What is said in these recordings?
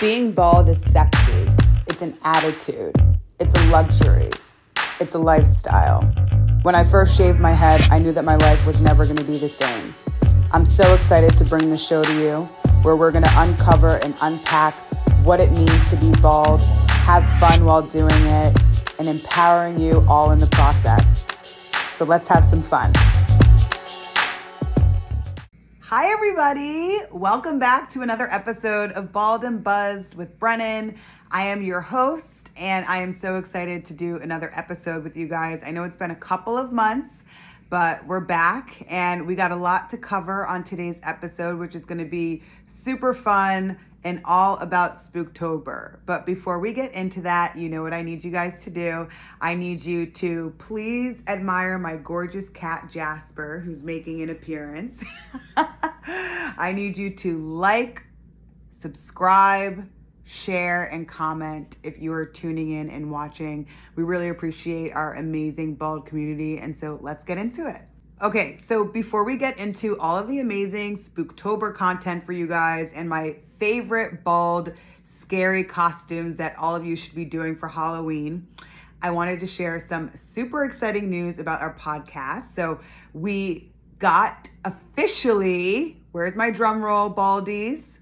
Being bald is sexy. It's an attitude. It's a luxury. It's a lifestyle. When I first shaved my head, I knew that my life was never going to be the same. I'm so excited to bring the show to you, where we're going to uncover and unpack what it means to be bald, have fun while doing it, and empowering you all in the process. So let's have some fun. Hi, everybody. Welcome back to another episode of Bald and Buzzed with Brennan. I am your host, and I am so excited to do another episode with you guys. I know it's been a couple of months, but we're back, and we got a lot to cover on today's episode, which is going to be super fun and all about Spooktober. But before we get into that, you know what I need you guys to do. I need you to please admire my gorgeous cat, Jasper, who's making an appearance. I need you to like, subscribe, share, and comment if you are tuning in and watching. We really appreciate our amazing bald community, and so let's get into it. Okay, so before we get into all of the amazing Spooktober content for you guys and my favorite bald, scary costumes that all of you should be doing for Halloween, I wanted to share some super exciting news about our podcast. So we got officially, where's my drum roll, baldies?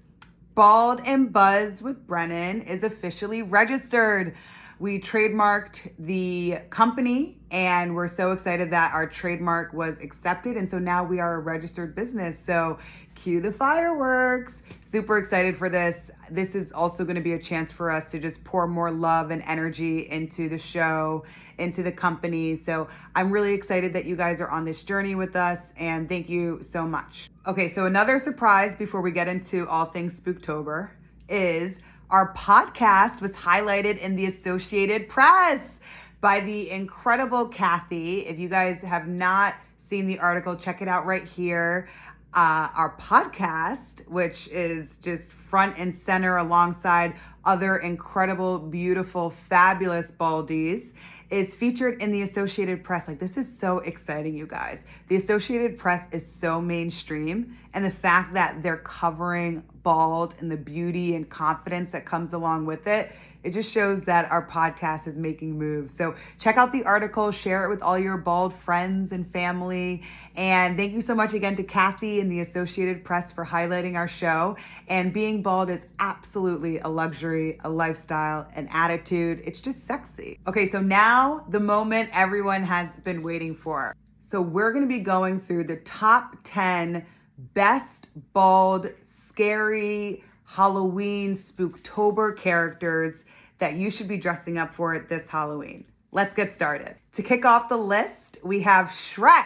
Bald and Buzzed with Brennan is officially registered. We trademarked the company, and we're so excited that our trademark was accepted. And so now we are a registered business. So cue the fireworks. Super excited for this. This is also going to be a chance for us to just pour more love and energy into the show, into the company. So I'm really excited that you guys are on this journey with us, and thank you so much. Okay, so another surprise before we get into all things Spooktober is our podcast was highlighted in the Associated Press by the incredible Kathy. If you guys have not seen the article, check it out right here. Our podcast, which is just front and center alongside other incredible, beautiful, fabulous baldies, is featured in the Associated Press. Like, this is so exciting, you guys. The Associated Press is so mainstream, and the fact that they're covering bald and the beauty and confidence that comes along with it, it just shows that our podcast is making moves. So check out the article, share it with all your bald friends and family. And thank you so much again to Kathy and the Associated Press for highlighting our show. And being bald is absolutely a luxury, a lifestyle, an attitude. It's just sexy. Okay, so now the moment everyone has been waiting for. So we're gonna be going through the top 10 best bald, scary Halloween Spooktober characters that you should be dressing up for this Halloween. Let's get started. To kick off the list, we have Shrek.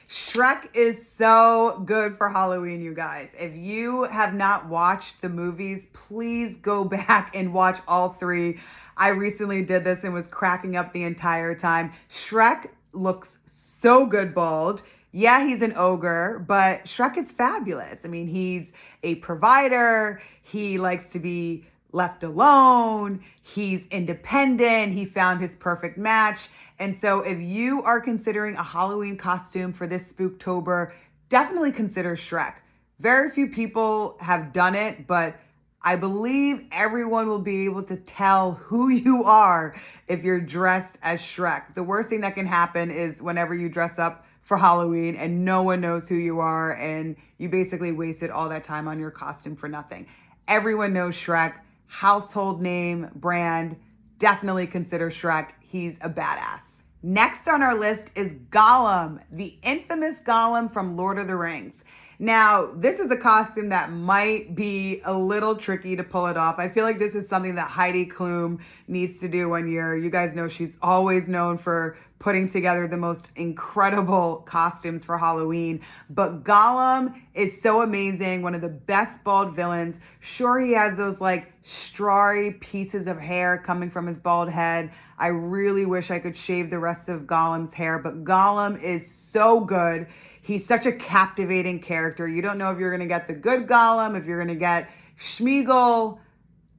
Shrek is so good for Halloween, you guys. If you have not watched the movies, please go back and watch all three. I recently did this and was cracking up the entire time. Shrek looks so good bald. Yeah, he's an ogre, but Shrek is fabulous. I mean, he's a provider. He likes to be left alone. He's independent. He found his perfect match. And so if you are considering a Halloween costume for this Spooktober, definitely consider Shrek. Very few people have done it, but I believe everyone will be able to tell who you are if you're dressed as Shrek. The worst thing that can happen is whenever you dress up for Halloween and no one knows who you are, and you basically wasted all that time on your costume for nothing. Everyone knows Shrek, household name, brand. Definitely consider Shrek. He's a badass. Next on our list is Gollum, the infamous Gollum from Lord of the Rings. Now, this is a costume that might be a little tricky to pull it off. I feel like this is something that Heidi Klum needs to do one year. You guys know she's always known for putting together the most incredible costumes for Halloween. But Gollum is so amazing, one of the best bald villains. Sure, he has those like strawy pieces of hair coming from his bald head. I really wish I could shave the rest of Gollum's hair, but Gollum is so good. He's such a captivating character. You don't know if you're gonna get the good Gollum, if you're gonna get Schmeagol.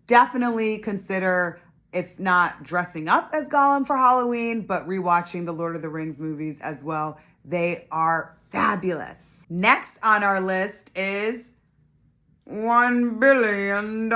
Definitely consider, if not dressing up as Gollum for Halloween, but rewatching the Lord of the Rings movies as well. They are fabulous. Next on our list is $1 billion.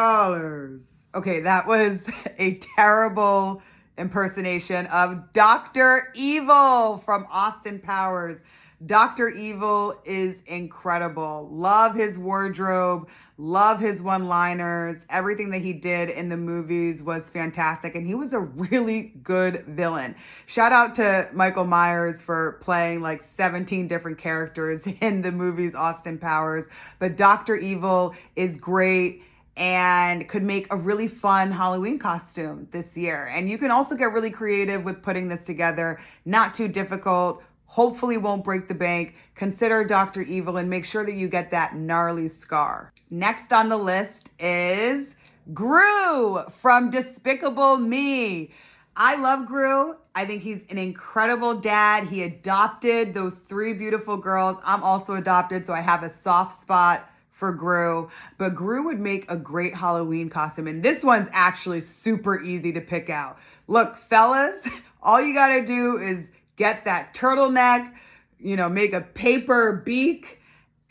Okay, that was a terrible impersonation of Dr. Evil from Austin Powers. Dr. Evil is incredible. Love his wardrobe, love his one-liners. Everything that he did in the movies was fantastic, and he was a really good villain. Shout out to Michael Myers for playing like 17 different characters in the movies Austin Powers, but Dr. Evil is great and could make a really fun Halloween costume this year. And you can also get really creative with putting this together. Not too difficult. Hopefully won't break the bank. Consider Dr. Evil and make sure that you get that gnarly scar. Next on the list is Gru from Despicable Me. I love Gru. I think he's an incredible dad. He adopted those 3 beautiful girls. I'm also adopted, so I have a soft spot for Gru. But Gru would make a great Halloween costume. And this one's actually super easy to pick out. Look, fellas, all you gotta do is get that turtleneck, make a paper beak,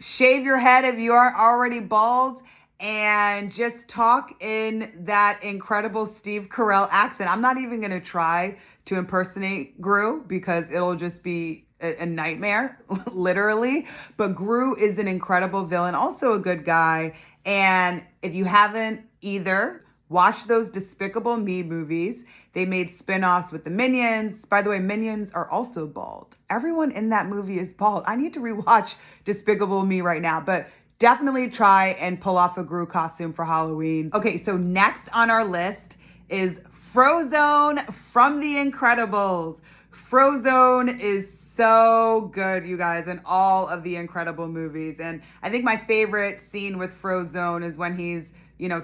shave your head if you aren't already bald, and just talk in that incredible Steve Carell accent. I'm not even going to try to impersonate Gru because it'll just be a nightmare, literally. But Gru is an incredible villain, also a good guy. And if you haven't either, watch those Despicable Me movies. They made spin-offs with the Minions. By the way, Minions are also bald. Everyone in that movie is bald. I need to rewatch Despicable Me right now, but definitely try and pull off a Gru costume for Halloween. Okay, so next on our list is Frozone from The Incredibles. Frozone is so good, you guys, in all of the Incredible movies. And I think my favorite scene with Frozone is when he's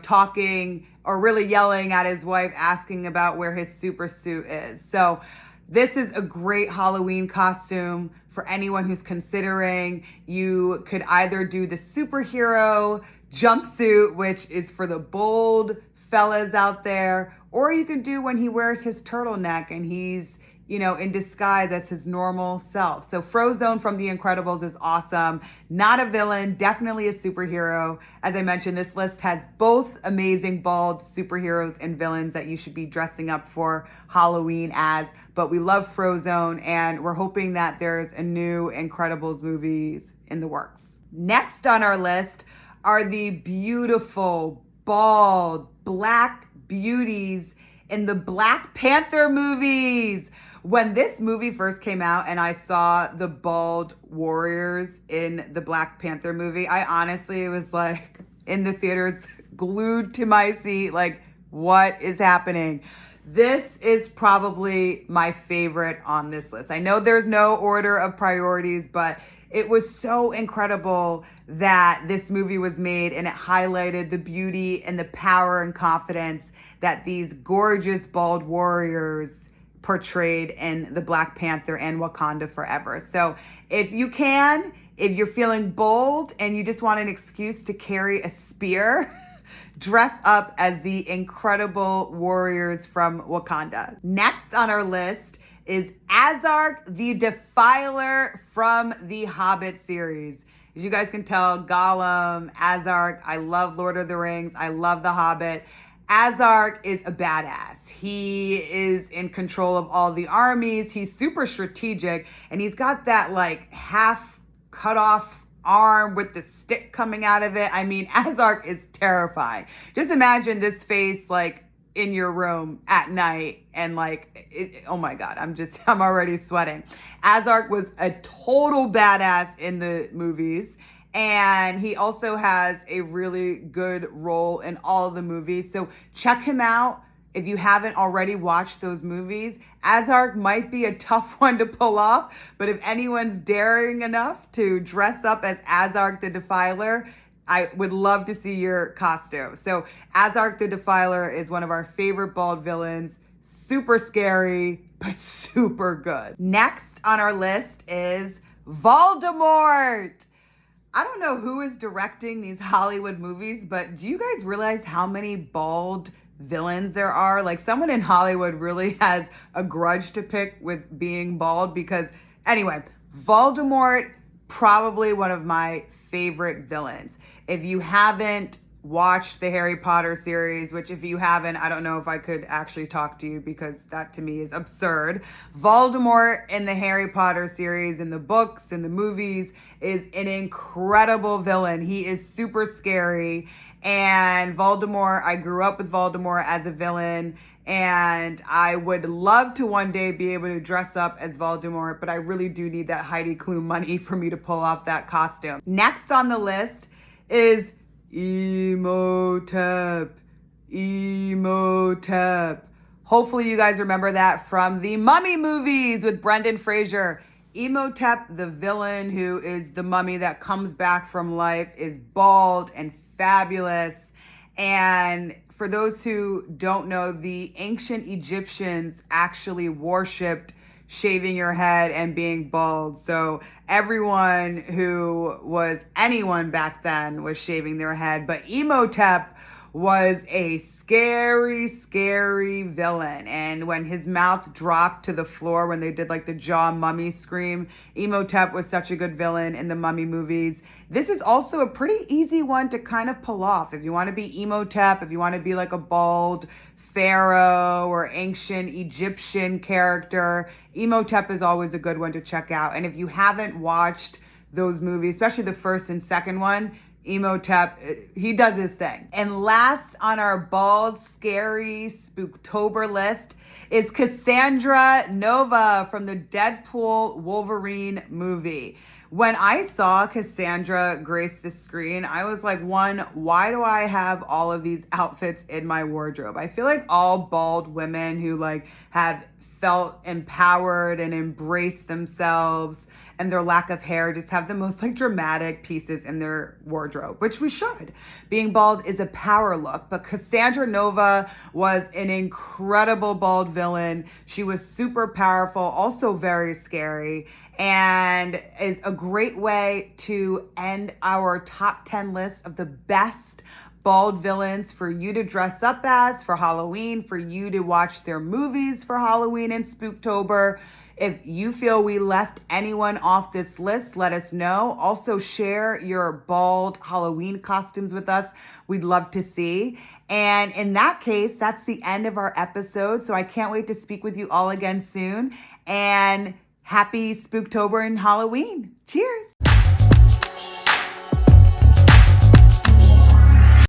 talking or really yelling at his wife, asking about where his super suit is. So this is a great Halloween costume for anyone who's considering. You could either do the superhero jumpsuit, which is for the bold fellas out there, or you could do when he wears his turtleneck and he's in disguise as his normal self. So Frozone from The Incredibles is awesome. Not a villain, definitely a superhero. As I mentioned, this list has both amazing bald superheroes and villains that you should be dressing up for Halloween as. But we love Frozone, and we're hoping that there's a new Incredibles movies in the works. Next on our list are the beautiful, bald, black beauties in the Black Panther movies. When this movie first came out and I saw the bald warriors in the Black Panther movie, I honestly was like in the theaters, glued to my seat, like, what is happening? This is probably my favorite on this list. I know there's no order of priorities, but it was so incredible that this movie was made, and it highlighted the beauty and the power and confidence that these gorgeous bald warriors portrayed in the Black Panther and Wakanda Forever. So if you're feeling bold and you just want an excuse to carry a spear, dress up as the incredible warriors from Wakanda. Next on our list is Azark the Defiler from the Hobbit series. As you guys can tell, Gollum, Azark, I love Lord of the Rings, I love The Hobbit. Azark is a badass. He is in control of all the armies. He's super strategic, and he's got that like half cut off arm with the stick coming out of it. I mean, Azark is terrifying. Just imagine this face like in your room at night and oh my God, I'm already sweating. Azark was a total badass in the movies. And he also has a really good role in all of the movies. So check him out if you haven't already watched those movies. Azark might be a tough one to pull off, but if anyone's daring enough to dress up as Azark the Defiler, I would love to see your costume. So Azark the Defiler is one of our favorite bald villains. Super scary, but super good. Next on our list is Voldemort. I don't know who is directing these Hollywood movies, but do you guys realize how many bald villains there are? Like, someone in Hollywood really has a grudge to pick with being bald because, anyway, Voldemort, probably one of my favorite villains. If you haven't watched the Harry Potter series, which if you haven't, I don't know if I could actually talk to you because that to me is absurd. Voldemort in the Harry Potter series, in the books, in the movies, is an incredible villain. He is super scary. And Voldemort, I grew up with Voldemort as a villain, and I would love to one day be able to dress up as Voldemort, but I really do need that Heidi Klum money for me to pull off that costume. Next on the list is Imhotep. Hopefully you guys remember that from the Mummy movies with Brendan Fraser. Imhotep, the villain who is the mummy that comes back from life, is bald and fabulous. And for those who don't know, the ancient Egyptians actually worshipped shaving your head and being bald. So everyone who was anyone back then was shaving their head. But Imhotep was a scary, scary villain. And when his mouth dropped to the floor, when they did like the jaw mummy scream, Imhotep was such a good villain in the Mummy movies. This is also a pretty easy one to kind of pull off. If you want to be Imhotep, if you want to be like a bald pharaoh or ancient Egyptian character, Imhotep is always a good one to check out. And if you haven't watched those movies, especially the first and second one, Imhotep, he does his thing. And last on our bald, scary Spooktober list is Cassandra Nova from the Deadpool Wolverine movie. When I saw Cassandra grace the screen, I was like, one, why do I have all of these outfits in my wardrobe? I feel like all bald women who like have felt empowered and embraced themselves and their lack of hair just have the most like dramatic pieces in their wardrobe, which we should. Being bald is a power look, but Cassandra Nova was an incredible bald villain. She was super powerful, also very scary, and is a great way to end our top 10 list of the best bald villains for you to dress up as for Halloween, for you to watch their movies for Halloween and Spooktober. If you feel we left anyone off this list, let us know. Also share your bald Halloween costumes with us. We'd love to see. And in that case, that's the end of our episode. So I can't wait to speak with you all again soon. And happy Spooktober and Halloween. Cheers.